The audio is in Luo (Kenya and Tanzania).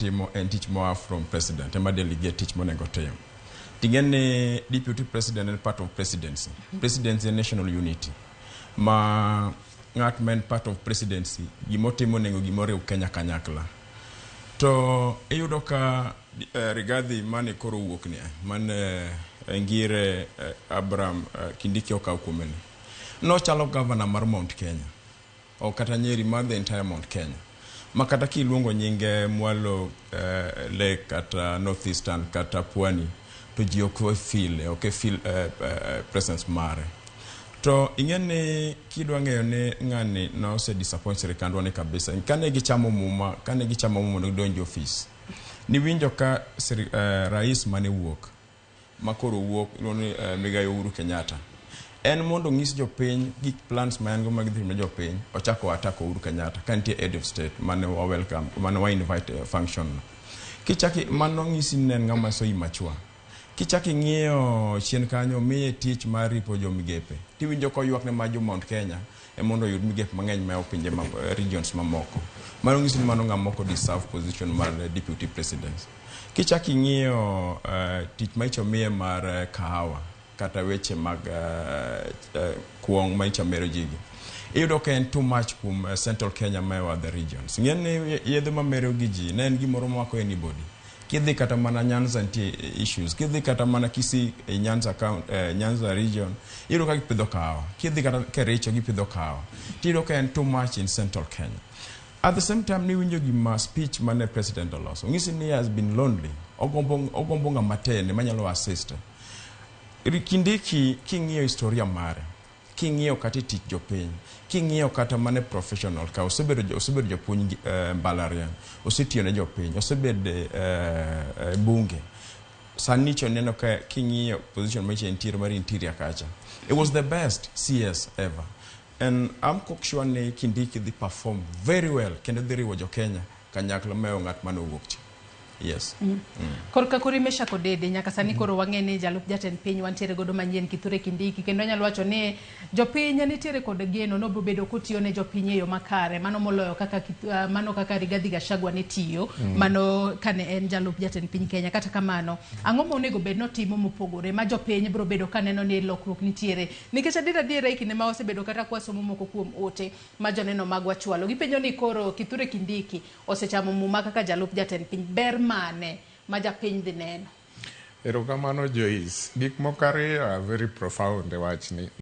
timo en tich moa from president, ema delegate tich monego tim. Tingene deputy president and part of presidency. Presidency and national unity. Ma ngat men part of presidency, gimotimo nego gimore u Kenya kanyakla. To iyudo ka Rigathi mane koro wuok ni mane ngire Abraham Kindiki okaw kuomeni. No chalo governor mar Mount Kenya. O kata nyeri mar the entire Mount Kenya. Makata kiluongo nyinge mwalo lake kata northeastern kata pwani to ji ok feel presence mare. To ingene kidwa ng'eyo ne ng'ani no se disappoint serikandwa ne kabisa. Kane gichamo muma no donjo office. Ni winjo ka rais mane wuok. Makoro wuok ni Migai Uhuru Kenyatta. En mondo ng'is jopiny gik plans ma en go mag dhi ne jopiny ochako atako Uhuru Kenyatta kantie head of state mane wa welcome mane wa invite function. Kichaki mano ng'isi nen ng'ama so imachua. Kichaki ng'iyo chien kanyo miye tich mar ripo jo migepe. Tiwinjo ko ywak ne ma jo Mount Kenya e mondo yud migepe mang'eny ma opinje ma regions mamoko. Mano ng'isi mano ng'amoko deserve position mar deputy president. Kichaki ng'iyo tich ma ichomiye mar kahawa kata weche mag kuong ma ichamero jigi. Iyudo ka en too much kum Central Kenya ma the regions. Ng'eni yedhe ma mero gi ji ne en gimoro mako anybody. Kidhi kata mana Nyanza ntie issues. Kidhi kata mana Kisii Nyanza region. Iyudo ka gipidho kahawa. Kidhi kata Kericho gipidho kahawa. Iyudo ka en too much in Central Kenya. At the same time, ni winjo gima speech mane president oloso. Ng'isi ni has been lonely. Ogombo ng'ama tene manyalo assist. Kindiki king'iyo historia mare, king'iyo kata tich jopiny, king'iyo kata mane professional ka osebedo jopuonj mbalariany, osetiyo ne jopiny, osebedo bunge. Sanicho neno ka king'iyo position ma entiere mar interior kacha. It was the best CS ever. And I'm sure ne Kindiki they perform very well kendo dhi riwo jo Kenya kanyakla meyo ng'at mane owuok. Yes. Korka kurimesha kodede nyaka sani koro wang'ene jalup jatend piny wantiere godo manyien Kithure Kindiki kendo nyalo wacho ni jopiny nitiere kod geno no bobedo kotiyo ne jopiny yo makare mano moloyo kaka Rigathi Gachagua ne tiyo mano kane en jalup jatend piny Kenya kata kamano ang'o monego bed notimo mopogore ma jopiny biro bedo kaneno ni lokruok nitiere nikech adiera ikine ma osebedo kata kwasomo moko kuom ote ma joneno magwa chwalo gipenjo ni koro Kithure Kindiki osechamo muma kaka jalup jatend piny ber mane ma japiny dhi neno. Erokamano Joyce. Gik moko ariyo are very profound e wachni.